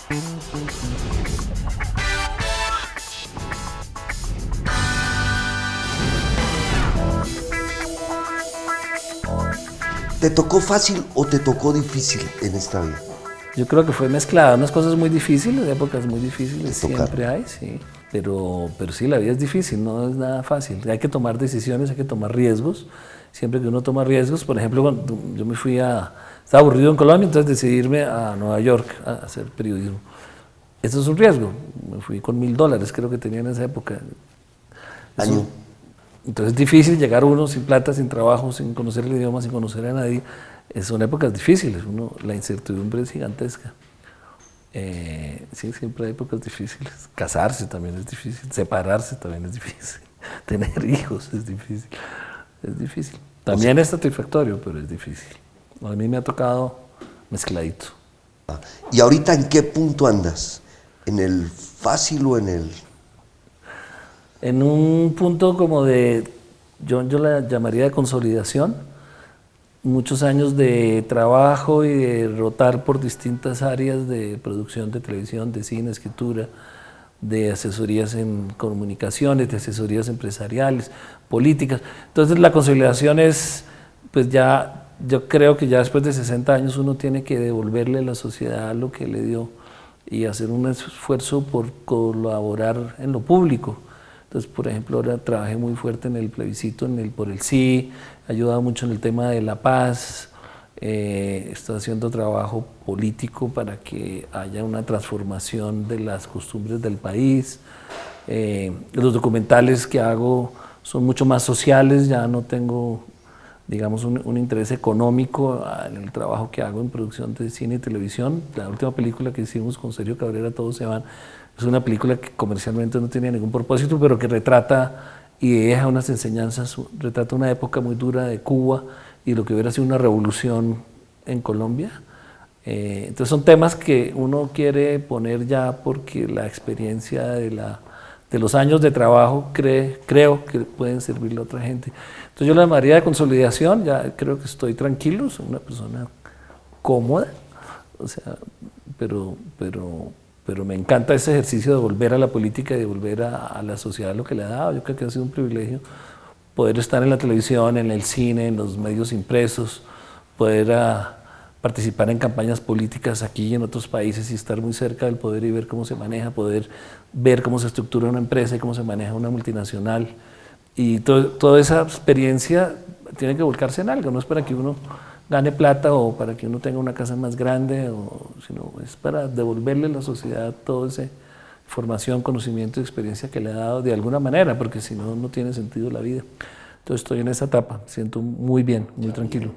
¿Te tocó fácil o te tocó difícil en esta vida? Yo creo que fue mezclada, unas cosas muy difíciles, épocas muy difíciles siempre hay, sí. Pero sí, la vida es difícil, no es nada fácil. Hay que tomar decisiones, hay que tomar riesgos. Siempre que uno toma riesgos, por ejemplo, cuando yo me fui estaba aburrido en Colombia, entonces decidí irme a Nueva York a hacer periodismo. Eso es un riesgo. Me fui con $1000, creo que tenía en esa época. Año. Entonces es difícil llegar uno sin plata, sin trabajo, sin conocer el idioma, sin conocer a nadie. Son épocas difíciles, la incertidumbre es gigantesca. Sí, siempre hay épocas difíciles. Casarse también es difícil, separarse también es difícil, tener hijos es difícil. Es difícil. También es satisfactorio, pero es difícil. A mí me ha tocado mezcladito. ¿Y ahorita en qué punto andas? ¿En el fácil o en el...? En un punto como yo la llamaría de consolidación, muchos años de trabajo y de rotar por distintas áreas de producción de televisión, de cine, escritura, de asesorías en comunicaciones, de asesorías empresariales, políticas. Entonces la consolidación es, pues ya, yo creo que ya después de 60 años uno tiene que devolverle a la sociedad lo que le dio y hacer un esfuerzo por colaborar en lo público. Entonces, por ejemplo, ahora trabajé muy fuerte en el plebiscito, por el sí, he ayudado mucho en el tema de la paz, estoy haciendo trabajo político para que haya una transformación de las costumbres del país. Los documentales que hago son mucho más sociales, ya no tengo, digamos, un interés económico en el trabajo que hago en producción de cine y televisión. La última película que hicimos con Sergio Cabrera, Todos se van, es una película que comercialmente no tenía ningún propósito, pero que retrata y deja unas enseñanzas, retrata una época muy dura de Cuba y lo que hubiera sido una revolución en Colombia. Entonces son temas que uno quiere poner ya porque la experiencia de los años de trabajo creo que pueden servirle a otra gente. Entonces yo la llamaría de consolidación, ya creo que estoy tranquilo, soy una persona cómoda, o sea, pero me encanta ese ejercicio de volver a la política y de volver a la sociedad lo que le ha dado. Yo creo que ha sido un privilegio poder estar en la televisión, en el cine, en los medios impresos, poder participar en campañas políticas aquí y en otros países y estar muy cerca del poder y ver cómo se maneja, poder ver cómo se estructura una empresa y cómo se maneja una multinacional. Y toda esa experiencia tiene que volcarse en algo, no es para que uno gane plata o para que uno tenga una casa más grande, sino es para devolverle a la sociedad toda esa formación, conocimiento y experiencia que le ha dado de alguna manera, porque si no, no tiene sentido la vida. Entonces estoy en esa etapa, me siento muy bien, muy tranquilo.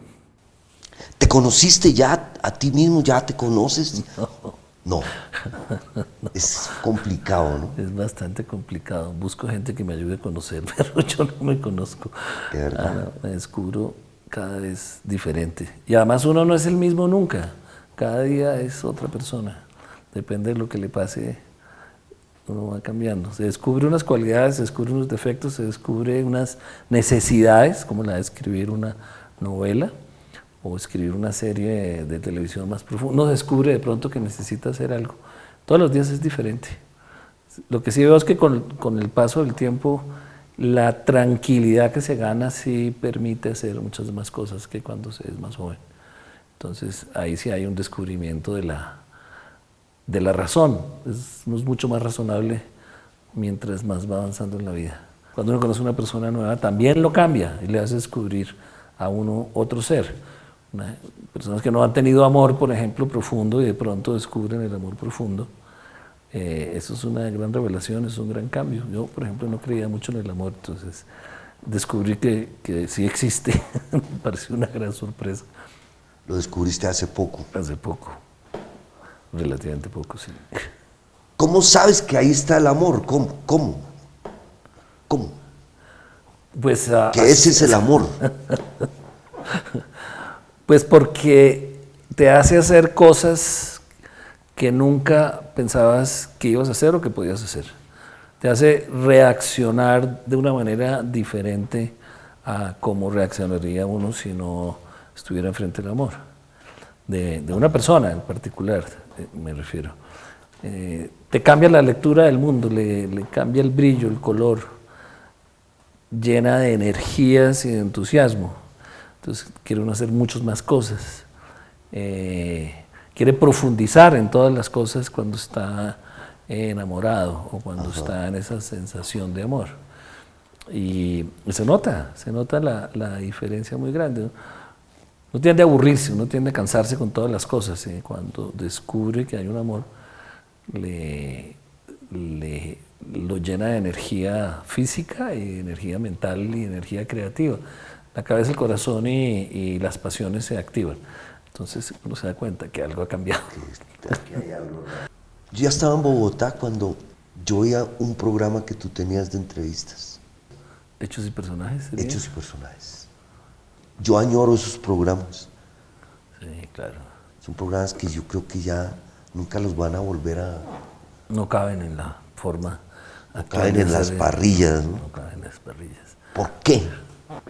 ¿Te conociste ya a ti mismo? ¿Ya te conoces? No. Es complicado, ¿no? Es bastante complicado. Busco gente que me ayude a conocer, pero yo no me conozco. De verdad. Me descubro cada vez diferente. Y además uno no es el mismo nunca. Cada día es otra persona. Depende de lo que le pase, uno va cambiando. Se descubre unas cualidades, se descubre unos defectos, se descubre unas necesidades, como la de escribir una novela o escribir una serie de televisión más profunda. Uno descubre de pronto que necesita hacer algo. Todos los días es diferente. Lo que sí veo es que con el paso del tiempo, la tranquilidad que se gana sí permite hacer muchas más cosas que cuando se es más joven. Entonces ahí sí hay un descubrimiento de la razón. Uno es mucho más razonable mientras más va avanzando en la vida. Cuando uno conoce a una persona nueva también lo cambia y le hace descubrir a uno otro ser. Personas que no han tenido amor, por ejemplo, profundo y de pronto descubren el amor profundo. Eso es una gran revelación, es un gran cambio. Yo, por ejemplo, no creía mucho en el amor, entonces descubrí que sí existe. Me pareció una gran sorpresa. Lo descubriste hace poco. Hace poco, relativamente poco, sí. ¿Cómo sabes que ahí está el amor? ¿Cómo? Pues, que ese es el amor. Pues porque te hace hacer cosas que nunca pensabas que ibas a hacer o que podías hacer. Te hace reaccionar de una manera diferente a cómo reaccionaría uno si no estuviera enfrente del amor. De una persona en particular, me refiero. te cambia la lectura del mundo, le cambia el brillo, el color, llena de energías y de entusiasmo. Entonces quiere uno hacer muchas más cosas. Quiere profundizar en todas las cosas cuando está enamorado o cuando está en esa sensación de amor. Y se nota la diferencia muy grande, ¿no? Uno tiende a aburrirse, uno tiende a cansarse con todas las cosas. Cuando descubre que hay un amor, lo llena de energía física y energía mental y energía creativa. La cabeza, el corazón y las pasiones se activan. Entonces uno se da cuenta que algo ha cambiado. Yo ya estaba en Bogotá cuando yo oía un programa que tú tenías de entrevistas. Hechos y personajes. ¿Sería? Hechos y personajes. Yo añoro esos programas. Sí, claro. Son programas que yo creo que ya nunca los van a volver a... No caben en la forma. No caben en las parrillas, ¿no? No caben en las parrillas. ¿Por qué?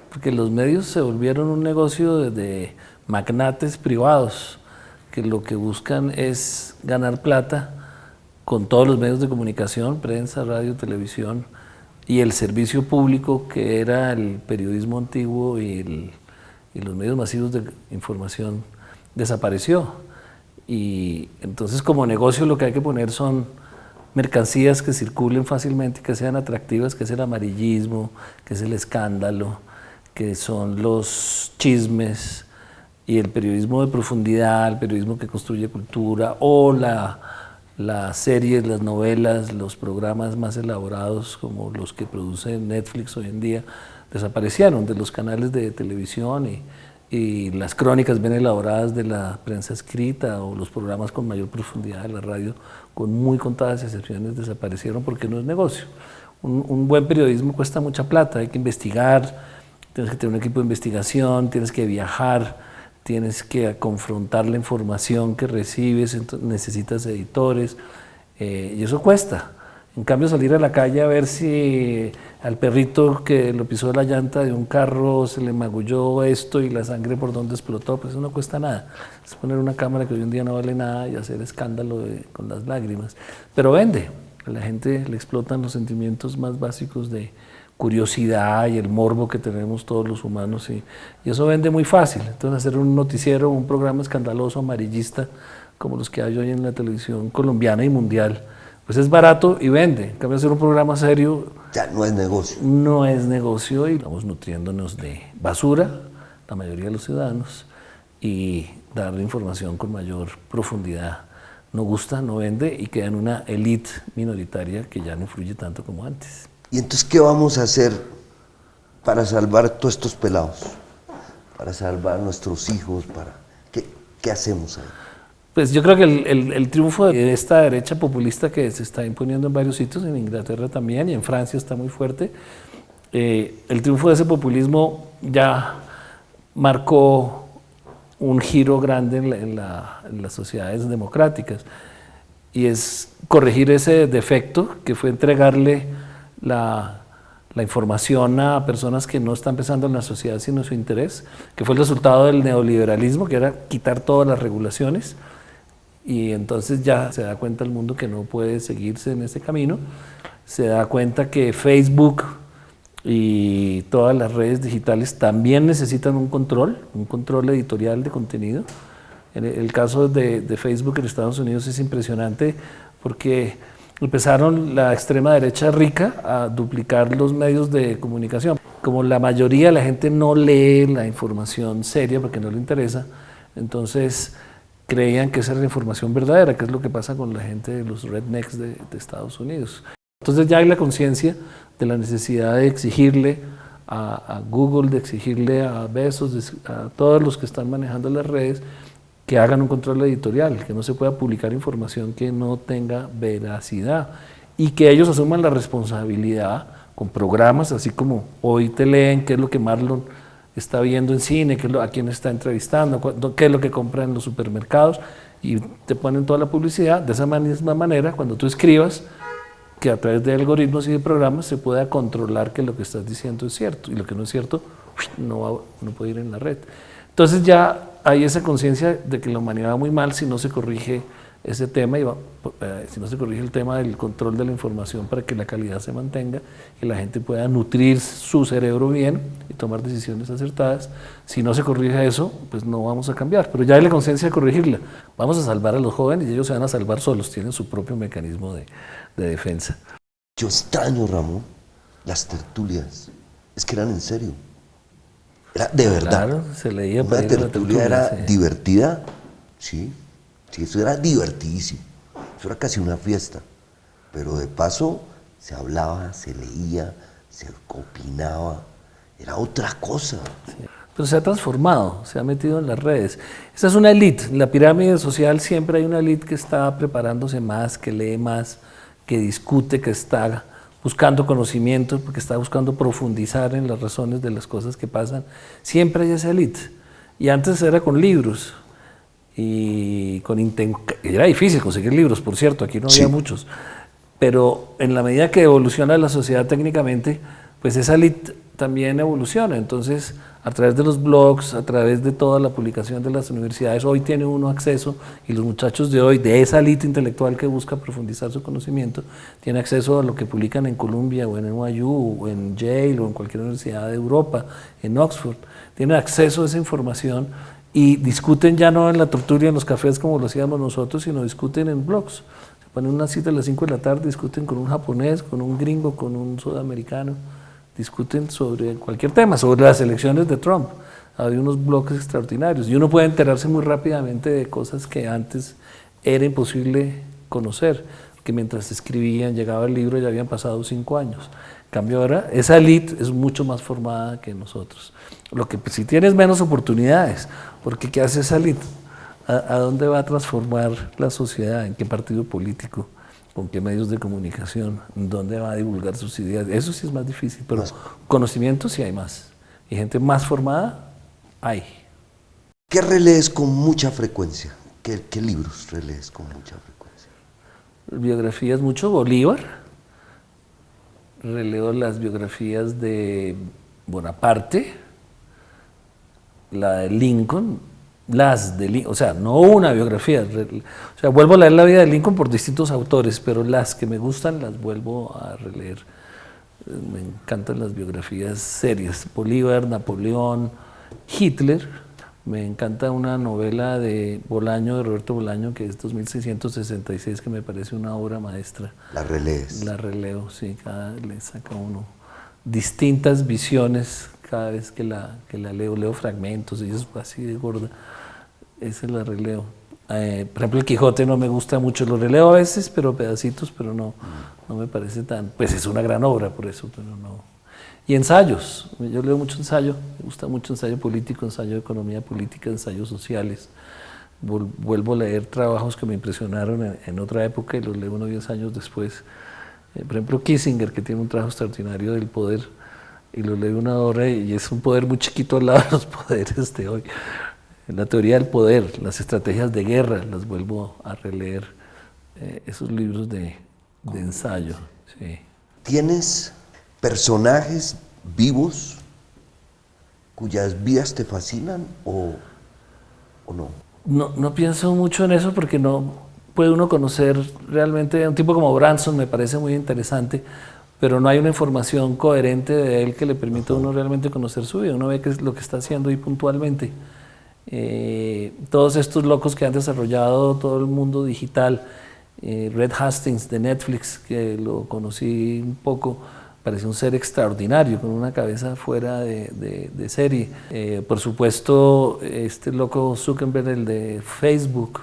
Porque los medios se volvieron un negocio de magnates privados que lo que buscan es ganar plata con todos los medios de comunicación, prensa, radio, televisión y el servicio público que era el periodismo antiguo y los medios masivos de información desapareció. Y entonces como negocio lo que hay que poner son mercancías que circulen fácilmente, que sean atractivas, que es el amarillismo, que es el escándalo, que son los chismes y el periodismo de profundidad, el periodismo que construye cultura o las series, las novelas, los programas más elaborados como los que produce Netflix hoy en día desaparecieron de los canales de televisión y las crónicas bien elaboradas de la prensa escrita o los programas con mayor profundidad de la radio, con muy contadas excepciones, desaparecieron porque no es negocio. Un buen periodismo cuesta mucha plata, hay que investigar, tienes que tener un equipo de investigación, tienes que viajar, tienes que confrontar la información que recibes, entonces necesitas editores y eso cuesta. En cambio salir a la calle a ver si al perrito que lo pisó la llanta de un carro se le magulló esto y la sangre por donde explotó, pues eso no cuesta nada. Es poner una cámara que hoy en día no vale nada y hacer escándalo con las lágrimas. Pero vende, a la gente le explotan los sentimientos más básicos de curiosidad y el morbo que tenemos todos los humanos y eso vende muy fácil. Entonces hacer un noticiero, un programa escandaloso, amarillista, como los que hay hoy en la televisión colombiana y mundial, pues es barato y vende. En cambio hacer un programa serio ya no es negocio. No es negocio y estamos nutriéndonos de basura, la mayoría de los ciudadanos, y dar información con mayor profundidad. No gusta, no vende y queda en una élite minoritaria que ya no influye tanto como antes. ¿Y entonces qué vamos a hacer para salvar todos estos pelados? Para salvar a nuestros hijos, ¿qué hacemos ahí? Pues yo creo que el triunfo de esta derecha populista que se está imponiendo en varios sitios, en Inglaterra también y en Francia está muy fuerte, el triunfo de ese populismo ya marcó un giro grande en las sociedades democráticas y es corregir ese defecto que fue entregarle la información a personas que no están pensando en la sociedad sino en su interés, que fue el resultado del neoliberalismo, que era quitar todas las regulaciones. Y entonces ya se da cuenta el mundo que no puede seguirse en ese camino, se da cuenta que Facebook y todas las redes digitales también necesitan un control editorial de contenido. El caso de Facebook en Estados Unidos es impresionante porque empezaron la extrema derecha rica a duplicar los medios de comunicación. Como la mayoría de la gente no lee la información seria porque no le interesa, entonces creían que esa era la información verdadera, que es lo que pasa con la gente de los rednecks de Estados Unidos. Entonces ya hay la conciencia de la necesidad de exigirle a Google, de exigirle a Bezos, a todos los que están manejando las redes, que hagan un control editorial, que no se pueda publicar información que no tenga veracidad y que ellos asuman la responsabilidad con programas, así como Hoy Te Leen, qué es lo que Marlon está viendo en cine, a quién está entrevistando, qué es lo que compra en los supermercados y te ponen toda la publicidad. De esa misma manera, cuando tú escribas, que a través de algoritmos y de programas se pueda controlar que lo que estás diciendo es cierto y lo que no es cierto no puede ir en la red. Entonces ya hay esa conciencia de que la humanidad va muy mal si no se corrige ese tema y si no se corrige el tema del control de la información para que la calidad se mantenga y la gente pueda nutrir su cerebro bien y tomar decisiones acertadas. Si no se corrige eso, pues no vamos a cambiar, pero ya hay la conciencia de corregirla. Vamos a salvar a los jóvenes y ellos se van a salvar solos, tienen su propio mecanismo de defensa. Yo extraño, Ramón, las tertulias. Es que eran en serio. Era de verdad. Claro, se leía Una para ir a la tertulia era sí. divertida, sí, eso era divertidísimo. Eso era casi una fiesta. Pero de paso se hablaba, se leía, se opinaba. Era otra cosa. Sí. Pero se ha transformado, se ha metido en las redes. Esa es una élite. En la pirámide social siempre hay una élite que está preparándose más, que lee más, que discute, que está buscando conocimiento, porque está buscando profundizar en las razones de las cosas que pasan. Siempre hay esa élite. Y antes era con libros. Y era difícil conseguir libros, por cierto, aquí no había muchos. Pero en la medida que evoluciona la sociedad técnicamente, pues esa élite también evoluciona. Entonces, a través de los blogs, a través de toda la publicación de las universidades, hoy tiene uno acceso, y los muchachos de hoy, de esa élite intelectual que busca profundizar su conocimiento, tiene acceso a lo que publican en Columbia, o en NYU, o en Yale, o en cualquier universidad de Europa, en Oxford. Tienen acceso a esa información y discuten ya no en la tertulia, en los cafés como lo hacíamos nosotros, sino discuten en blogs. Se ponen una cita a las 5 de la tarde, discuten con un japonés, con un gringo, con un sudamericano, discuten sobre cualquier tema, sobre las elecciones de Trump. Hay unos bloques extraordinarios y uno puede enterarse muy rápidamente de cosas que antes era imposible conocer, que mientras escribían, llegaba el libro, ya habían pasado 5 años. En cambio ahora, esa élite es mucho más formada que nosotros. Lo que pues, si tienes menos oportunidades, porque ¿qué hace esa élite? ¿A dónde va a transformar la sociedad? ¿En qué partido político? ¿Con qué medios de comunicación? ¿Dónde va a divulgar sus ideas? Eso sí es más difícil, pero conocimiento sí hay más. Y gente más formada hay. ¿Qué relees con mucha frecuencia? ¿Qué libros relees con mucha frecuencia? Biografías mucho, Bolívar. Releo las biografías de Bonaparte, la de Lincoln, o sea, no una biografía, o sea, vuelvo a leer la vida de Lincoln por distintos autores, pero las que me gustan las vuelvo a releer. Me encantan las biografías serias, Bolívar, Napoleón, Hitler. Me encanta una novela de Bolaño, de Roberto Bolaño, que es 2666, que me parece una obra maestra. ¿La relees? La releo, sí, le saca uno distintas visiones cada vez que la leo fragmentos, y es así de gorda, esa la releo. Por ejemplo, el Quijote no me gusta mucho, lo releo a veces, pero pedacitos, pero no me parece tan, pues es una gran obra por eso, pero no. Y ensayos, yo leo mucho ensayo, me gusta mucho ensayo político, ensayo de economía política, ensayos sociales. Vuelvo a leer trabajos que me impresionaron en otra época y los leo unos 10 años después. Por ejemplo, Kissinger, que tiene un trabajo extraordinario del poder, y lo leo una hora y es un poder muy chiquito al lado de los poderes de hoy. La teoría del poder, las estrategias de guerra, las vuelvo a releer, esos libros de ensayo. Sí. ¿Tienes personajes vivos cuyas vidas te fascinan o no? No pienso mucho en eso porque no puede uno conocer realmente, un tipo como Branson me parece muy interesante, pero no hay una información coherente de él que le permita a uno realmente conocer su vida. Uno ve qué es lo que está haciendo ahí puntualmente. Todos estos locos que han desarrollado todo el mundo digital, Reed Hastings de Netflix, que lo conocí un poco, parecía un ser extraordinario, con una cabeza fuera de serie. Por supuesto, este loco Zuckerberg, el de Facebook,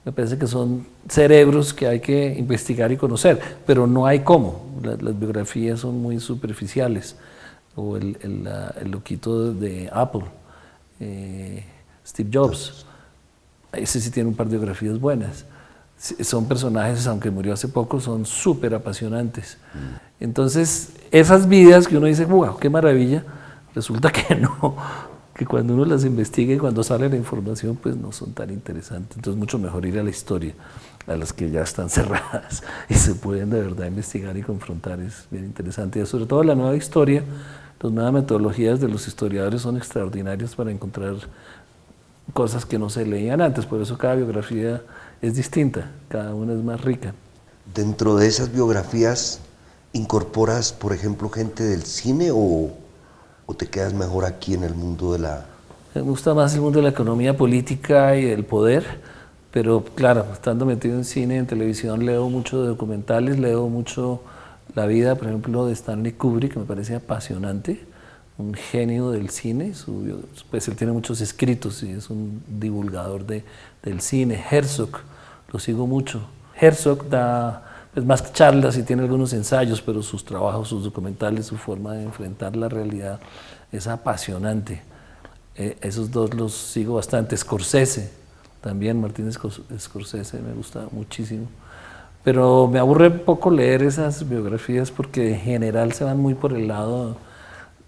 me parece que son cerebros que hay que investigar y conocer, pero no hay cómo. Las biografías son muy superficiales. O el loquito de Apple, Steve Jobs, ese sí tiene un par de biografías buenas. Son personajes, aunque murió hace poco, son súper apasionantes. Entonces, esas vidas que uno dice, wow, qué maravilla, resulta que no, que cuando uno las investiga y cuando sale la información, pues no son tan interesantes. Entonces, mucho mejor ir a la historia, a las que ya están cerradas y se pueden de verdad investigar y confrontar, es bien interesante. Y sobre todo la nueva historia, las nuevas metodologías de los historiadores son extraordinarias para encontrar cosas que no se leían antes, por eso cada biografía es distinta, cada una es más rica. Dentro de esas biografías, ¿incorporas, por ejemplo, gente del cine o te quedas mejor aquí en el mundo de la...? Me gusta más el mundo de la economía política y del poder, pero claro, estando metido en cine, en televisión, leo mucho de documentales, leo mucho la vida, por ejemplo, de Stanley Kubrick, que me parece apasionante, un genio del cine, pues él tiene muchos escritos y es un divulgador del cine. Herzog, lo sigo mucho. Herzog da pues, más charlas y tiene algunos ensayos, pero sus trabajos, sus documentales, su forma de enfrentar la realidad es apasionante. Esos dos los sigo bastante. Scorsese, también Martin Scorsese me gusta muchísimo. Pero me aburre un poco leer esas biografías porque en general se van muy por el lado,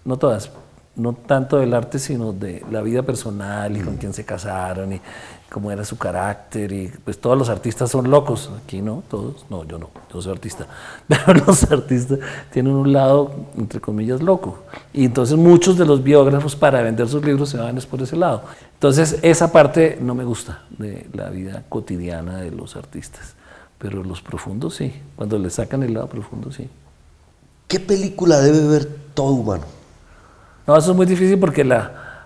no todas, no tanto del arte, sino de la vida personal y con quién se casaron y cómo era su carácter. Y pues todos los artistas son locos, aquí no, todos, no, yo soy artista, pero los artistas tienen un lado, entre comillas, loco. Y entonces muchos de los biógrafos para vender sus libros se van es por ese lado. Entonces esa parte no me gusta de la vida cotidiana de los artistas, pero los profundos sí, cuando le sacan el lado profundo sí. ¿Qué película debe ver todo humano? No, eso es muy difícil porque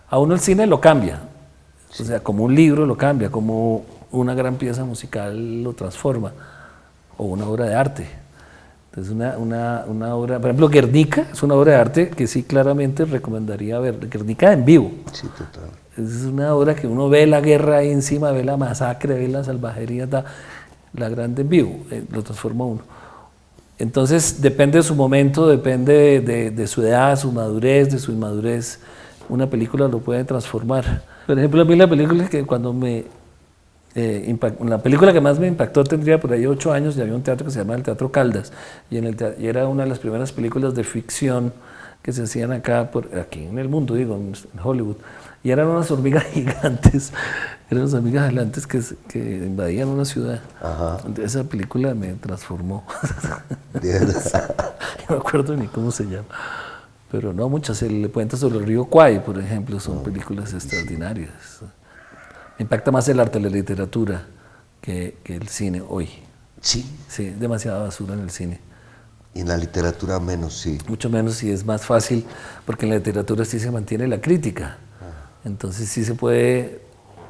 a uno el cine lo cambia, o sea, como un libro lo cambia, como una gran pieza musical lo transforma, o una obra de arte. Entonces una obra, por ejemplo, Guernica es una obra de arte que sí claramente recomendaría ver, Guernica en vivo. Sí, total. Es una obra que uno ve la guerra ahí encima, ve la masacre, ve la salvajería, la grande en vivo, lo transforma uno. Entonces depende de su momento, depende de su edad, su madurez, de su inmadurez, una película lo puede transformar. Por ejemplo, a mí la película que la película que más me impactó tendría por ahí 8 años y había un teatro que se llamaba el Teatro Caldas y era una de las primeras películas de ficción que se hacían aquí en el mundo, digo, en Hollywood, y eran unas hormigas gigantes, que invadían una ciudad. Ajá. Esa película me transformó. De verdad. No me acuerdo ni cómo se llama. Pero no, muchas. El Puente sobre el río Kwai, por ejemplo, son películas extraordinarias. Me impacta más el arte, la literatura, que el cine hoy. Sí. Sí, demasiada basura en el cine. Y en la literatura menos, sí. Mucho menos y es más fácil, porque en la literatura sí se mantiene la crítica. Entonces sí se puede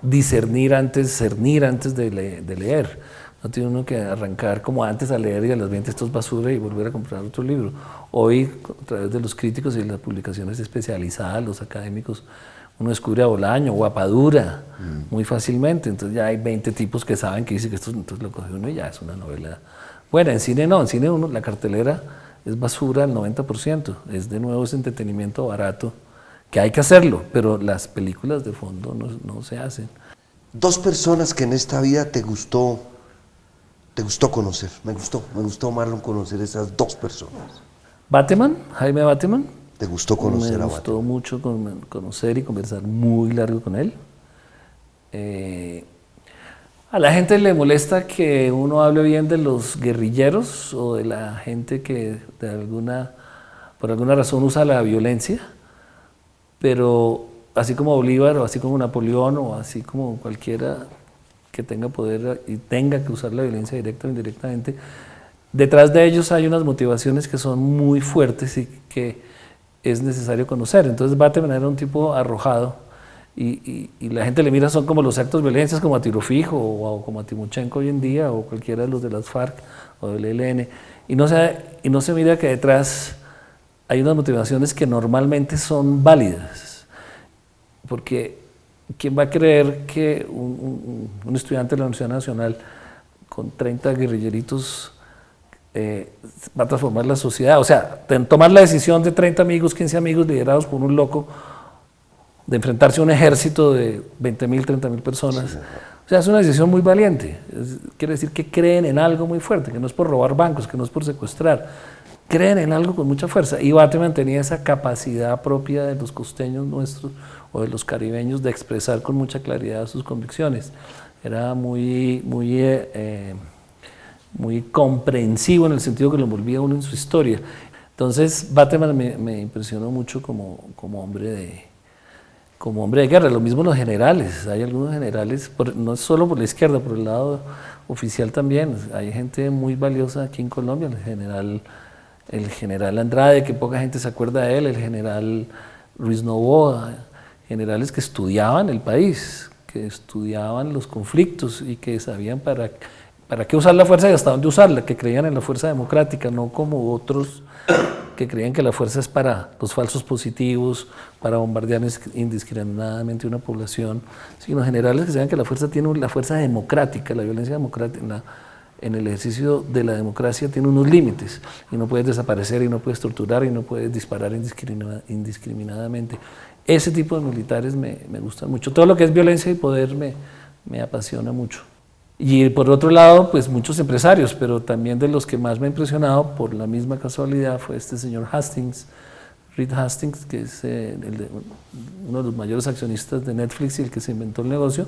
discernir cernir antes de leer. No tiene uno que arrancar como antes a leer y a las 20 esto es basura y volver a comprar otro libro. Hoy, a través de los críticos y las publicaciones especializadas, los académicos, uno descubre a Bolaño o a Padura muy fácilmente. Entonces ya hay 20 tipos que saben que dice que esto, entonces lo coge uno y ya es una novela. Bueno, en cine no, en cine uno, la cartelera es basura al 90%, es de nuevo ese entretenimiento barato, que hay que hacerlo, pero las películas de fondo no se hacen. 2 personas que en esta vida te gustó conocer. Me gustó, Marlon, conocer esas 2 personas. Bateman, Jaime Bateman. ¿Te gustó conocer a Me gustó Bateman? mucho conocer y conversar muy largo con él. A la gente le molesta que uno hable bien de los guerrilleros o de la gente que por alguna razón usa la violencia, pero así como Bolívar o así como Napoleón o así como cualquiera que tenga poder y tenga que usar la violencia directa o indirectamente, detrás de ellos hay unas motivaciones que son muy fuertes y que es necesario conocer. Entonces Bateman era un tipo arrojado y la gente le mira, son como los actos de violencia, como a tiro fijo o como a Timochenko hoy en día o cualquiera de los de las FARC o del ELN, y no se mira que detrás hay unas motivaciones que normalmente son válidas, porque ¿quién va a creer que un estudiante de la Universidad Nacional con 30 guerrilleritos va a transformar la sociedad? O sea, tomar la decisión de 30 amigos, 15 amigos liderados por un loco de enfrentarse a un ejército de 20.000, 30.000 personas. Sí. O sea, es una decisión muy valiente. Quiere decir que creen en algo muy fuerte, que no es por robar bancos, que no es por secuestrar. Creen en algo con mucha fuerza. Y Bateman tenía esa capacidad propia de los costeños nuestros o de los caribeños de expresar con mucha claridad sus convicciones. Era muy comprensivo en el sentido que lo envolvía uno en su historia. Entonces Bateman me impresionó mucho como hombre como hombre de guerra. Lo mismo los generales, hay algunos generales, no solo por la izquierda, por el lado oficial también. Hay gente muy valiosa aquí en Colombia, el general Andrade, que poca gente se acuerda de él, el general Ruiz Novoa, generales que estudiaban el país, que estudiaban los conflictos y que sabían para qué usar la fuerza y hasta dónde usarla, que creían en la fuerza democrática, no como otros que creían que la fuerza es para los falsos positivos, para bombardear indiscriminadamente una población, sino generales que sabían que la fuerza tiene la fuerza democrática, la violencia democrática, en el ejercicio de la democracia tiene unos límites, y no puedes desaparecer, y no puedes torturar, y no puedes disparar indiscriminadamente. Ese tipo de militares me gustan mucho. Todo lo que es violencia y poder me apasiona mucho. Y por otro lado, pues muchos empresarios, pero también de los que más me ha impresionado, por la misma casualidad, fue este señor Hastings, Reed Hastings, que es uno de los mayores accionistas de Netflix y el que se inventó el negocio.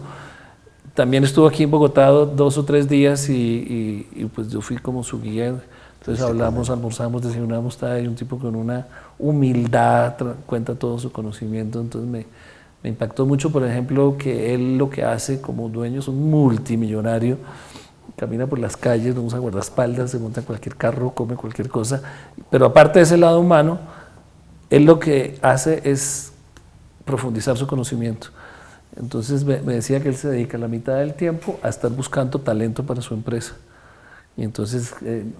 También estuvo aquí en Bogotá 2 o 3 días y pues yo fui como su guía. Entonces hablamos, almorzamos, desayunamos, estaba ahí un tipo con una humildad, cuenta todo su conocimiento. Entonces me impactó mucho, por ejemplo, que él lo que hace como dueño es un multimillonario, camina por las calles, no usa guardaespaldas, se monta en cualquier carro, come cualquier cosa, pero aparte de ese lado humano, él lo que hace es profundizar su conocimiento. Entonces me decía que él se dedica la mitad del tiempo a estar buscando talento para su empresa. Y entonces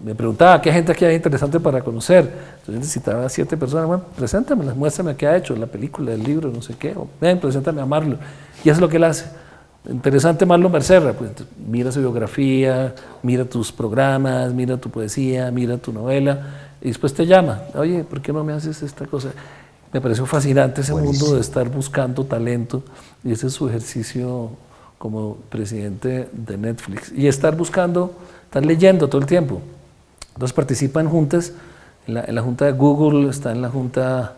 me preguntaba, ¿qué gente aquí hay interesante para conocer? Entonces necesitaba 7 personas, bueno, preséntamelas, muéstrame qué ha hecho, la película, el libro, no sé qué, o preséntame a Marlon. Y eso es lo que él hace. Interesante Marlon Becerra, pues mira su biografía, mira tus programas, mira tu poesía, mira tu novela, y después te llama, oye, ¿por qué no me haces esta cosa? Me pareció fascinante ese mundo de estar buscando talento, y ese es su ejercicio como presidente de Netflix. Y estar buscando, estar leyendo todo el tiempo. Entonces participan juntas, en la junta de Google, está en la junta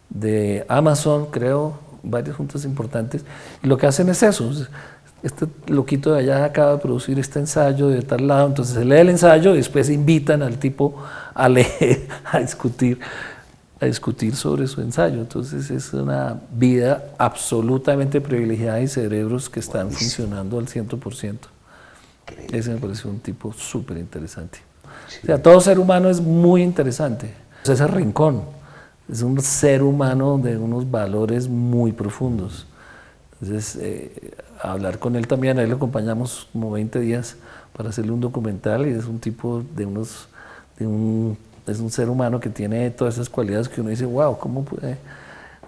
de Amazon, creo, varias juntas importantes, y lo que hacen es eso. Este loquito de allá acaba de producir este ensayo de tal lado, entonces se lee el ensayo y después invitan al tipo a leer, a discutir sobre su ensayo. Entonces es una vida absolutamente privilegiada y cerebros que están funcionando al 100%. Ese me pareció un tipo súper interesante. Sí. O sea, todo ser humano es muy interesante. César Rincón es un ser humano de unos valores muy profundos. Entonces, hablar con él también, a él lo acompañamos como 20 días para hacerle un documental, y es un tipo es un ser humano que tiene todas esas cualidades que uno dice, wow, ¿cómo puede?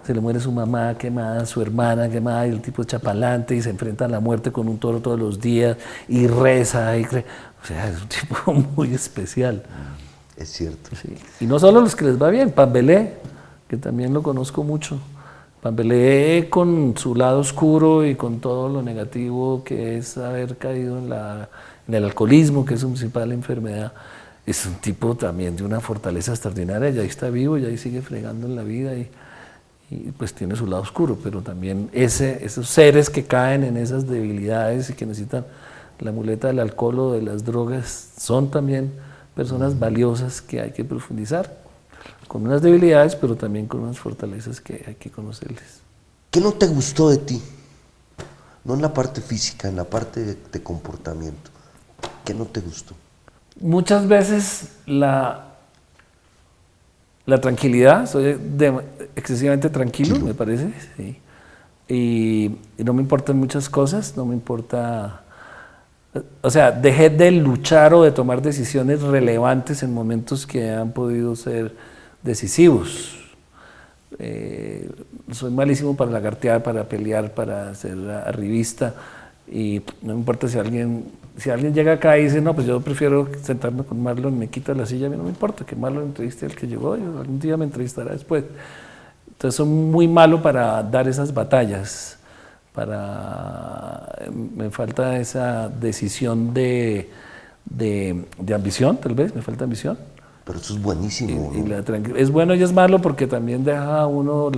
Se le muere su mamá quemada, su hermana quemada, y el tipo echa pa'lante y se enfrenta a la muerte con un toro todos los días y reza. O sea, es un tipo muy especial. Es cierto. Sí. Y no solo los que les va bien, Pambelé, que también lo conozco mucho. Pambelé, con su lado oscuro y con todo lo negativo que es haber caído en el alcoholismo, que es su principal enfermedad, es un tipo también de una fortaleza extraordinaria. Ya ahí está vivo, ya ahí sigue fregando en la vida y pues tiene su lado oscuro, pero también esos seres que caen en esas debilidades y que necesitan la muleta del alcohol o de las drogas son también personas valiosas que hay que profundizar, con unas debilidades, pero también con unas fortalezas que hay que conocerles. ¿Qué no te gustó de ti? No en la parte física, en la parte de comportamiento. ¿Qué no te gustó? Muchas veces la tranquilidad, soy excesivamente tranquilo, me parece, sí. Y no me importan muchas cosas, no me importa, o sea, dejé de luchar o de tomar decisiones relevantes en momentos que han podido ser decisivos. Soy malísimo para lagartear, para pelear, para ser arribista, y no me importa si alguien llega acá y dice, no, pues yo prefiero sentarme con Marlon, me quita la silla, a mí no me importa que Marlon entreviste al que llegó, yo algún día me entrevistará después. Entonces soy muy malo para dar esas batallas, me falta esa decisión de ambición, tal vez, me falta ambición. Pero eso es buenísimo, ¿no? Es bueno y es malo porque también le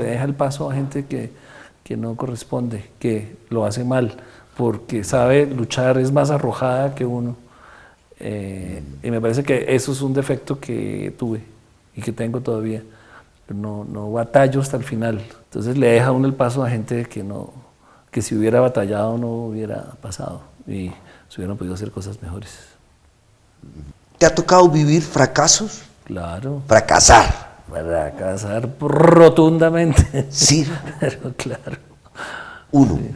deja el paso a gente que no corresponde, que lo hace mal, porque sabe luchar, es más arrojada que uno. Y me parece que eso es un defecto que tuve y que tengo todavía. no batallo hasta el final. Entonces le deja uno el paso a gente que si hubiera batallado no hubiera pasado y se hubieran podido hacer cosas mejores. ¿Te ha tocado vivir fracasos? Claro. Fracasar. Fracasar rotundamente. Sí. Pero claro. Uno. Sí.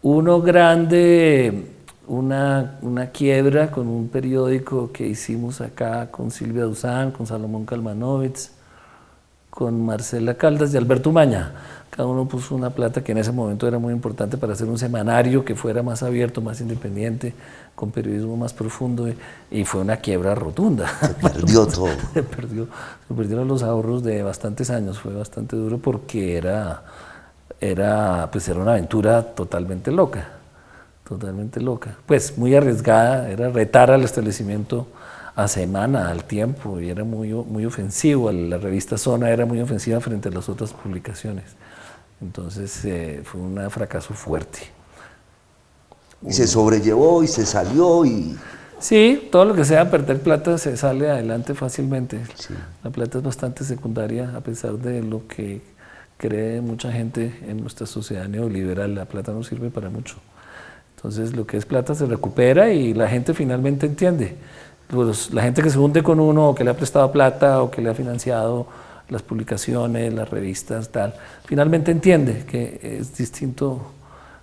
Uno grande, una quiebra con un periódico que hicimos acá con Silvia Duzán, con Salomón Kalmanovitz, con Marcela Caldas y Alberto Umaña. Cada uno puso una plata que en ese momento era muy importante para hacer un semanario que fuera más abierto, más independiente, con periodismo más profundo, y fue una quiebra rotunda. Se perdió todo. Se perdieron los ahorros de bastantes años, fue bastante duro porque era una aventura totalmente loca, pues muy arriesgada, era retar al establecimiento a semana, al tiempo, y era muy ofensivo. La revista Zona era muy ofensiva frente a las otras publicaciones. Entonces fue un fracaso fuerte. Y se sobrellevó y se salió y... Sí, todo lo que sea perder plata se sale adelante fácilmente. Sí. La plata es bastante secundaria a pesar de lo que cree mucha gente en nuestra sociedad neoliberal. La plata no sirve para mucho. Entonces lo que es plata se recupera y la gente finalmente entiende. La gente que se hunde con uno o que le ha prestado plata o que le ha financiado las publicaciones, las revistas, tal, finalmente entiende que es distinto,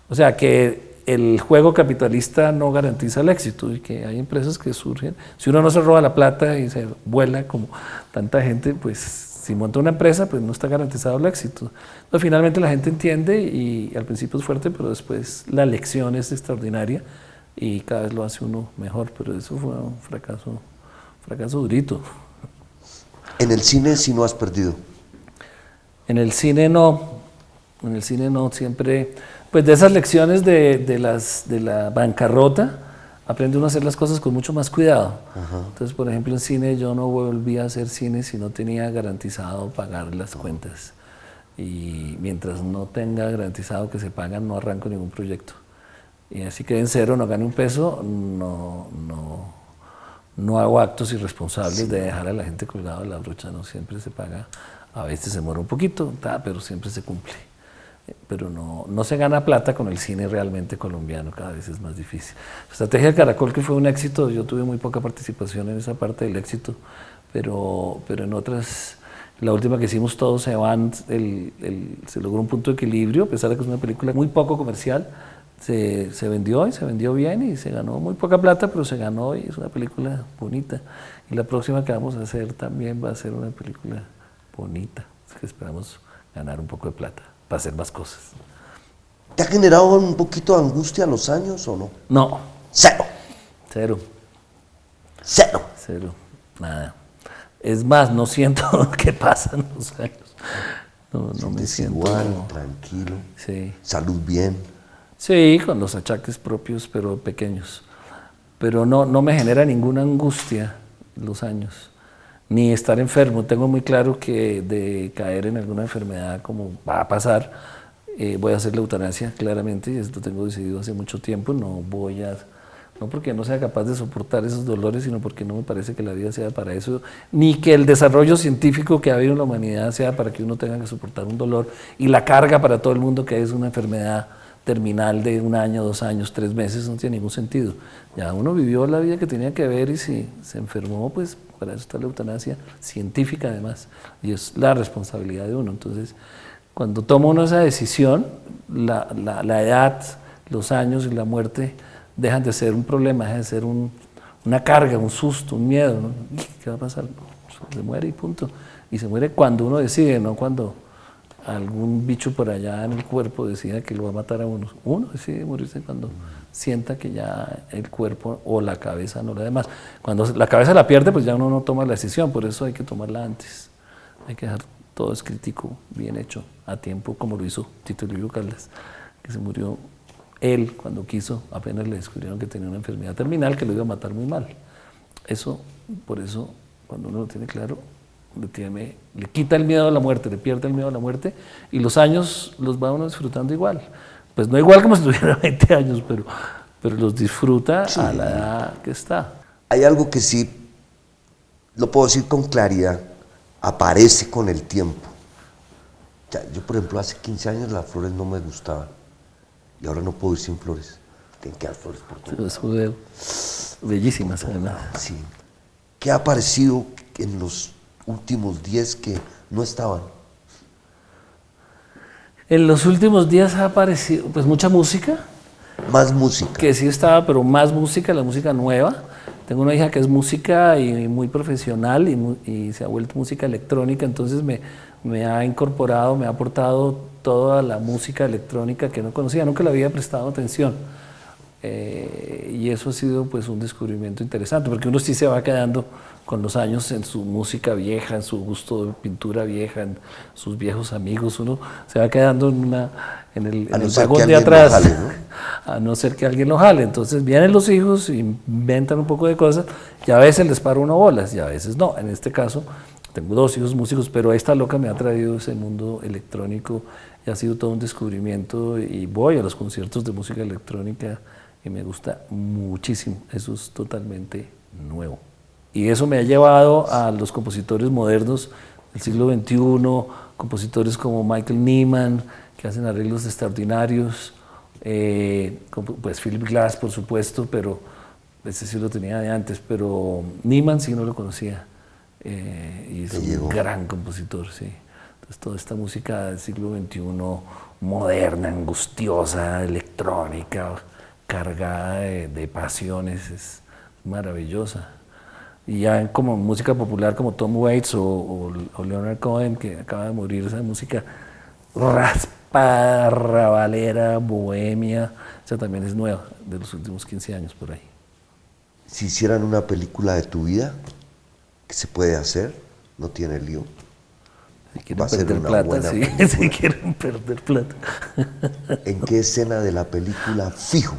o sea, que el juego capitalista no garantiza el éxito y que hay empresas que surgen. Si uno no se roba la plata y se vuela como tanta gente, pues si monta una empresa, pues no está garantizado el éxito. Entonces, finalmente la gente entiende y al principio es fuerte, pero después la lección es extraordinaria y cada vez lo hace uno mejor, pero eso fue un fracaso durito. En el cine sí no has perdido. En el cine no, siempre, pues de esas lecciones de la bancarrota, aprende uno a hacer las cosas con mucho más cuidado. Ajá. Entonces, por ejemplo, en cine yo no volví a hacer cine si no tenía garantizado pagar las cuentas. Y mientras no tenga garantizado que se pagan, no arranco ningún proyecto. Y así quede en cero, no gane un peso, no hago actos irresponsables de dejar a la gente colgada de la brocha, no siempre se paga, a veces se muere un poquito, pero siempre se cumple. Pero no se gana plata con el cine realmente colombiano, cada vez es más difícil. La estrategia de Caracol, que fue un éxito, yo tuve muy poca participación en esa parte del éxito, pero en otras, la última que hicimos todos se van, se logró un punto de equilibrio, a pesar de que es una película muy poco comercial. Se vendió y se vendió bien y se ganó muy poca plata, pero se ganó y es una película bonita. Y la próxima que vamos a hacer también va a ser una película bonita, así que esperamos ganar un poco de plata para hacer más cosas. ¿Te ha generado un poquito de angustia los años o no? No. Cero. Cero. Cero. Cero. Nada. Es más, no siento que pasan los años. No me siento igual, tranquilo. Sí. Salud bien. Sí, con los achaques propios, pero pequeños. Pero no me genera ninguna angustia los años, ni estar enfermo. Tengo muy claro que de caer en alguna enfermedad, como va a pasar, voy a hacer la eutanasia, claramente, y esto lo tengo decidido hace mucho tiempo. No porque no sea capaz de soportar esos dolores, sino porque no me parece que la vida sea para eso, ni que el desarrollo científico que ha habido en la humanidad sea para que uno tenga que soportar un dolor y la carga para todo el mundo que es una enfermedad terminal de 1 año, 2 años, 3 meses, no tiene ningún sentido. Ya uno vivió la vida que tenía que ver y si se enfermó, pues para eso está la eutanasia científica además, y es la responsabilidad de uno. Entonces, cuando toma uno esa decisión, la edad, los años y la muerte dejan de ser un problema, dejan de ser una carga, un susto, un miedo, ¿no? ¿Qué va a pasar? Se muere y punto. Y se muere cuando uno decide, no cuando algún bicho por allá en el cuerpo decida que lo va a matar a uno. Uno decide morirse cuando sienta que ya el cuerpo o la cabeza no lo da. Además, cuando la cabeza la pierde, pues ya uno no toma la decisión, por eso hay que tomarla antes. Hay que dejar todo escritico, bien hecho, a tiempo, como lo hizo Tito Livio Caldas, que se murió él cuando quiso, apenas le descubrieron que tenía una enfermedad terminal que lo iba a matar muy mal. Por eso, cuando uno lo tiene claro, le quita el miedo a la muerte, le pierde el miedo a la muerte y los años los va uno disfrutando igual. Pues no igual como si tuviera 20 años, pero los disfruta a la edad que está. Hay algo que sí lo puedo decir con claridad. aparece con el tiempo. Ya, yo, por ejemplo, hace 15 años las flores no me gustaban y ahora no puedo ir sin flores. Tienen que dar flores por todo. Son bellísimas, además. Sí. ¿Qué ha aparecido en los últimos 10 que no estaban? En los últimos días ha aparecido pues mucha música, Más música. que sí estaba, pero más música, la música nueva. Tengo una hija que es música y muy profesional y se ha vuelto música electrónica, entonces me ha incorporado, me ha aportado toda la música electrónica que no conocía, nunca le había prestado atención. Y eso ha sido pues un descubrimiento interesante, porque uno sí se va quedando con los años en su música vieja, en su gusto de pintura vieja, en sus viejos amigos, uno se va quedando en el vagón de atrás, jale, ¿no? A no ser que alguien lo jale. Entonces vienen los hijos, inventan un poco de cosas, y a veces les paro uno bolas, y a veces no. En este caso, tengo 2 hijos músicos, pero esta loca me ha traído ese mundo electrónico, y ha sido todo un descubrimiento, y voy a los conciertos de música electrónica, y me gusta muchísimo, eso es totalmente nuevo. Y eso me ha llevado a los compositores modernos del siglo XXI, compositores como Michael Nyman, que hacen arreglos extraordinarios, pues Philip Glass, por supuesto, pero ese sí lo tenía de antes, pero Nyman sí no lo conocía, y es un gran compositor, sí. Entonces toda esta música del siglo XXI, moderna, angustiosa, electrónica, cargada de pasiones, es maravillosa. Y ya como música popular como Tom Waits o Leonard Cohen, que acaba de morir, esa música raspada, rabalera, bohemia, esa también es nueva, de los últimos 15 años por ahí. Si hicieran una película de tu vida, ¿qué se puede hacer? No tiene lío. Si quieren perder plata, sí, si quieren perder plata. ¿En qué escena de la película fijo,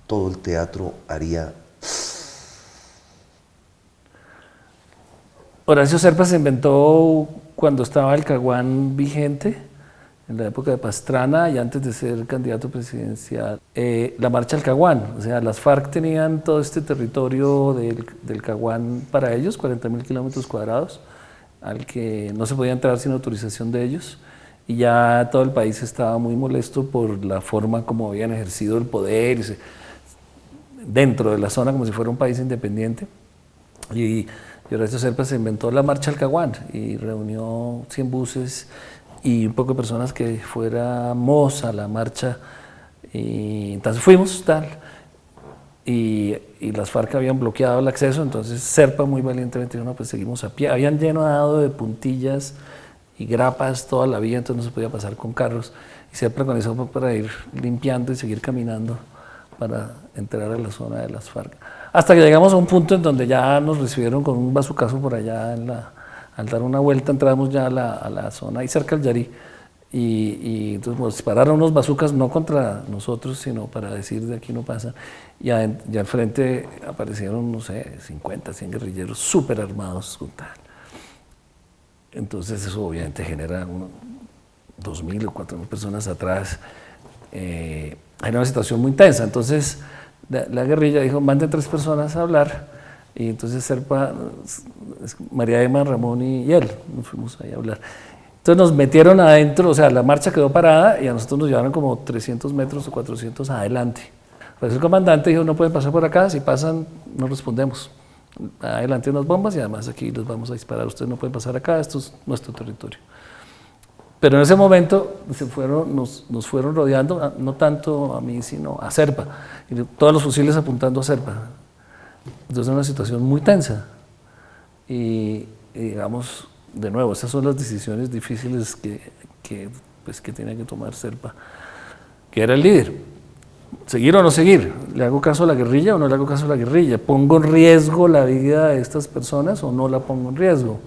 todo el teatro haría? Horacio Serpa se inventó cuando estaba el Caguán vigente, en la época de Pastrana y antes de ser candidato presidencial, la marcha al Caguán. O sea, las FARC tenían todo este territorio del Caguán para ellos, 40.000 kilómetros cuadrados, al que no se podía entrar sin autorización de ellos, y ya todo el país estaba muy molesto por la forma como habían ejercido el poder dentro de la zona, como si fuera un país independiente. Y Horacio Serpa se inventó la marcha al Caguán y reunió 100 buses y un poco de personas que fuéramos a la marcha, y entonces fuimos, tal, y las FARC habían bloqueado el acceso, entonces Serpa muy valientemente dijo, no, pues seguimos a pie. Habían llenado de puntillas y grapas toda la vía, entonces no se podía pasar con carros, y Serpa organizó para ir limpiando y seguir caminando para entrar a la zona de las FARC. Hasta que llegamos a un punto en donde ya nos recibieron con un bazucazo por allá, al dar una vuelta entramos ya a la zona ahí cerca del Yarí, y entonces nos dispararon unos bazucas no contra nosotros, sino para decir de aquí no pasa, y al frente aparecieron, no sé, 50, 100 guerrilleros súper armados, tal. Entonces eso obviamente genera 2.000 o 4.000 personas atrás, hay una situación muy tensa. Entonces la guerrilla dijo, manden 3 personas a hablar, y entonces Serpa, María Emma, Ramón y él, nos fuimos ahí a hablar. Entonces nos metieron adentro, o sea, la marcha quedó parada y a nosotros nos llevaron como 300 metros o 400 adelante. Pues el comandante dijo, no pueden pasar por acá, si pasan no respondemos. Adelante unas bombas y además aquí los vamos a disparar, ustedes no pueden pasar acá, esto es nuestro territorio. Pero en ese momento nos fueron rodeando, no tanto a mí, sino a Serpa, y todos los fusiles apuntando a Serpa. Entonces era una situación muy tensa. Y digamos, de nuevo, esas son las decisiones difíciles que tiene que tomar Serpa, que era el líder. ¿Seguir o no seguir? ¿Le hago caso a la guerrilla o no le hago caso a la guerrilla? ¿Pongo en riesgo la vida de estas personas o no la pongo en riesgo?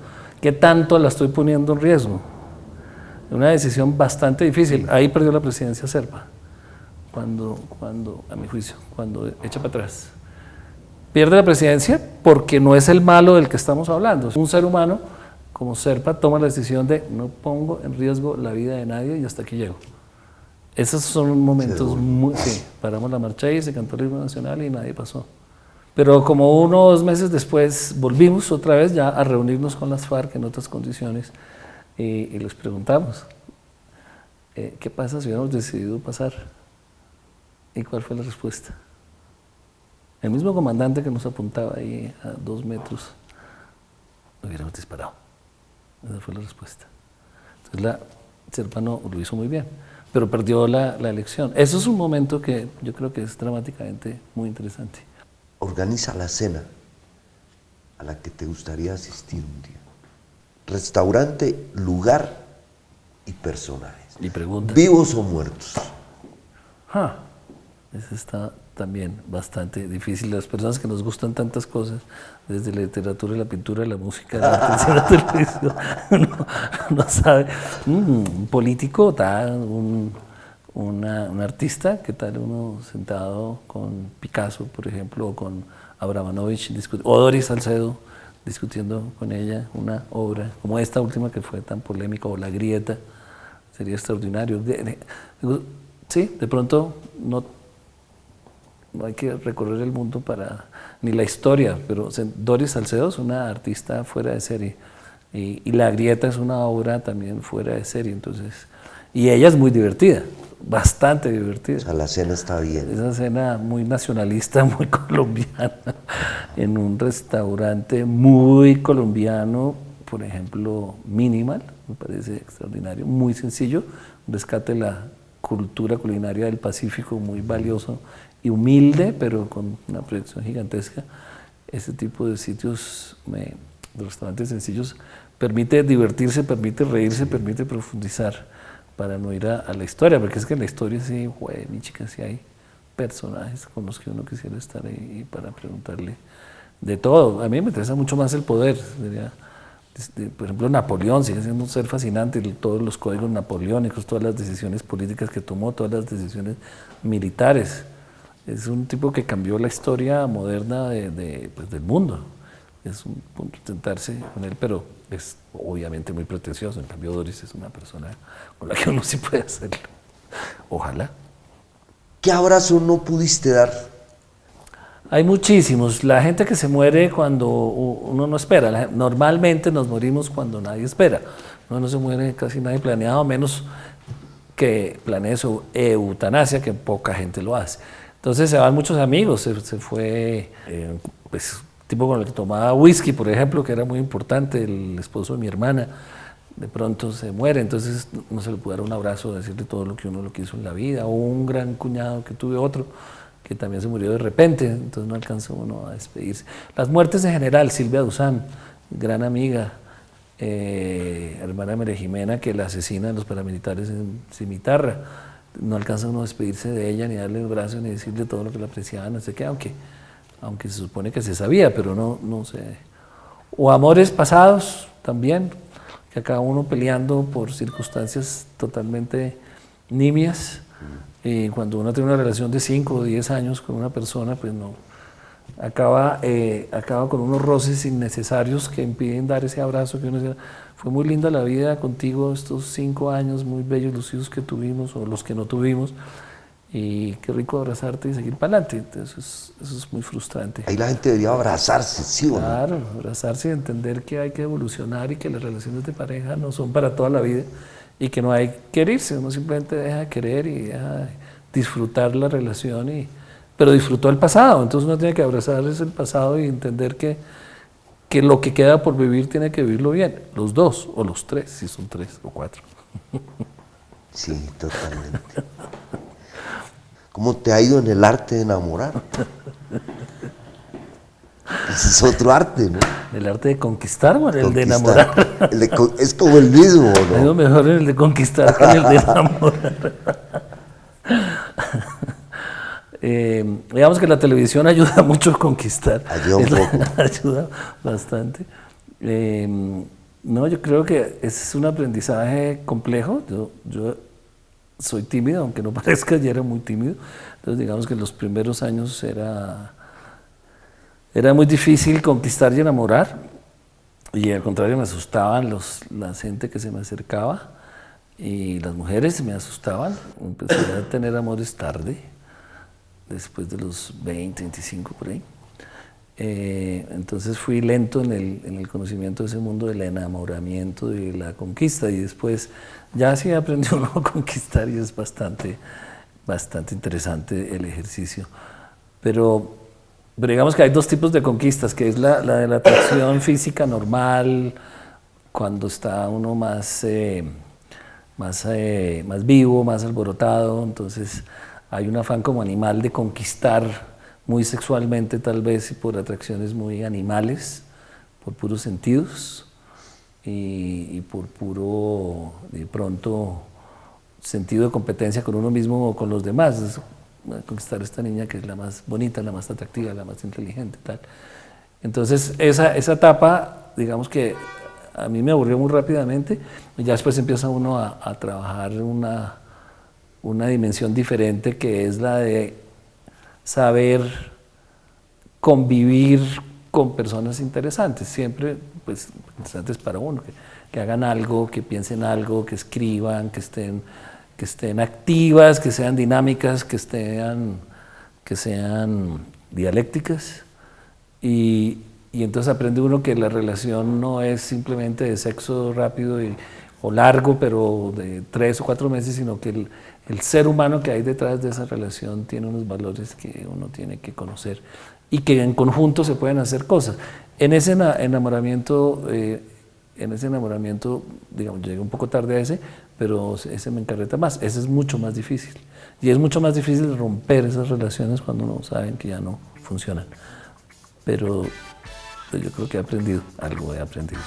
¿Qué tanto la estoy poniendo en riesgo? Una decisión bastante difícil. Ahí perdió la presidencia Serpa, cuando a mi juicio, cuando echa para atrás. Pierde la presidencia porque no es el malo del que estamos hablando. Un ser humano como Serpa toma la decisión de no pongo en riesgo la vida de nadie y hasta aquí llego. Esos son momentos muy... Sí, paramos la marcha y se cantó el himno nacional y nadie pasó. Pero como 1 o 2 meses después volvimos otra vez ya a reunirnos con las FARC en otras condiciones y les preguntamos, ¿qué pasa si hubiéramos decidido pasar? ¿Y cuál fue la respuesta? El mismo comandante que nos apuntaba ahí a 2 metros, hubiéramos disparado. Esa fue la respuesta. Entonces Serpa lo hizo muy bien, pero perdió la elección. Eso es un momento que yo creo que es dramáticamente muy interesante. Organiza la cena a la que te gustaría asistir un día. Restaurante, lugar y personajes. Y pregunta. ¿Vivos o muertos? Eso está también bastante difícil. Las personas que nos gustan tantas cosas, desde la literatura, la pintura, la música, la atención, la televisión, no sabe. Un político, un artista, ¿qué tal uno sentado con Picasso, por ejemplo, o con Abramovich, o Doris Salcedo, discutiendo con ella una obra como esta última que fue tan polémica, o La Grieta? Sería extraordinario. Sí, de pronto no hay que recorrer el mundo ni la historia, pero Doris Salcedo es una artista fuera de serie y La Grieta es una obra también fuera de serie, entonces, y ella es muy divertida, bastante divertida. O sea, la cena está bien. Esa cena muy nacionalista, muy colombiana, en un restaurante muy colombiano, por ejemplo, Minimal, me parece extraordinario, muy sencillo, un rescate de la cultura culinaria del Pacífico, muy valioso y humilde, pero con una proyección gigantesca. Ese tipo de sitios, de restaurantes sencillos, permite divertirse, permite reírse, permite profundizar para no ir a la historia, porque es que en la historia sí, mi chica, sí hay personajes con los que uno quisiera estar ahí para preguntarle de todo. A mí me interesa mucho más el poder. Por ejemplo, Napoleón sigue siendo un ser fascinante, todos los códigos napoleónicos, todas las decisiones políticas que tomó, todas las decisiones militares. Es un tipo que cambió la historia moderna del mundo. Es un punto tentarse con él, pero es obviamente muy pretencioso. En cambio, Doris es una persona con la que uno sí puede hacerlo. Ojalá. ¿Qué abrazo no pudiste dar? Hay muchísimos. La gente que se muere cuando uno no espera. Normalmente nos morimos cuando nadie espera. No se muere casi nadie planeado, a menos que planee su eutanasia, que poca gente lo hace. Entonces se van muchos amigos. Se fue tipo con el que tomaba whisky, por ejemplo, que era muy importante, el esposo de mi hermana. De pronto se muere, entonces no se le puede dar un abrazo, decirle todo lo que uno lo quiso en la vida. O un gran cuñado que tuve, otro que también se murió de repente, entonces no alcanzó uno a despedirse. Las muertes en general, Silvia Duzán, gran amiga, hermana de María Jimena, que la asesina en los paramilitares en Cimitarra, no alcanza uno a despedirse de ella, ni darle el brazo, ni decirle todo lo que la apreciaba, no sé qué, aunque se supone que se sabía, pero no sé. O amores pasados también, que acaba uno peleando por circunstancias totalmente nimias. Y cuando uno tiene una relación de 5 o 10 años con una persona, pues no, acaba con unos roces innecesarios que impiden dar ese abrazo que uno dice, fue muy linda la vida contigo, estos 5 años muy bellos, los hijos que tuvimos o los que no tuvimos, y qué rico abrazarte y seguir para adelante. Entonces eso es muy frustrante. Ahí la gente debería abrazarse, ¿sí o no? Claro, abrazarse y entender que hay que evolucionar y que las relaciones de pareja no son para toda la vida y que no hay que herirse, uno simplemente deja de querer y deja de disfrutar la relación, pero disfrutó el pasado, entonces uno tiene que abrazarse el pasado y entender que lo que queda por vivir tiene que vivirlo bien, los 2 o los 3, si son 3 o 4. Sí, totalmente. ¿Cómo te ha ido en el arte de enamorar? Ese es otro arte, ¿no? ¿El arte de conquistar o el de enamorar? Es como el mismo, ¿no? Me ha ido mejor en el de conquistar que en el de enamorar. Digamos que la televisión ayuda mucho a conquistar. Ayuda un poco. Ayuda bastante. No, yo creo que es un aprendizaje complejo. Yo soy tímido, aunque no parezca, ya era muy tímido. Entonces digamos que en los primeros años era muy difícil conquistar y enamorar. Y al contrario, me asustaban la gente que se me acercaba. Y las mujeres me asustaban. Empecé a tener amores tarde, después de los 20, 25 por ahí. Entonces fui lento en el conocimiento de ese mundo del enamoramiento y la conquista, y después ya sí aprendí uno a conquistar y es bastante interesante el ejercicio. Pero digamos que hay dos tipos de conquistas, que es la de la atracción física normal, cuando está uno más vivo, más alborotado, entonces hay un afán como animal de conquistar muy sexualmente tal vez y por atracciones muy animales, por puros sentidos y por puro, de pronto, sentido de competencia con uno mismo o con los demás. Es conquistar a esta niña que es la más bonita, la más atractiva, la más inteligente, tal. Entonces esa etapa, digamos que a mí me aburrió muy rápidamente, y ya después empieza uno a trabajar una dimensión diferente, que es la de saber convivir con personas interesantes, siempre pues interesantes para uno, que hagan algo, que piensen algo, que escriban, que estén activas, que sean dinámicas, que sean dialécticas, y entonces aprende uno que la relación no es simplemente de sexo rápido o largo, pero de 3 o 4 meses, sino que el ser humano que hay detrás de esa relación tiene unos valores que uno tiene que conocer y que en conjunto se pueden hacer cosas. En ese enamoramiento, digamos, llegué un poco tarde a ese, pero ese me encarreta más, ese es mucho más difícil. Y es mucho más difícil romper esas relaciones cuando uno sabe que ya no funcionan. Pero yo creo que he aprendido, algo he aprendido.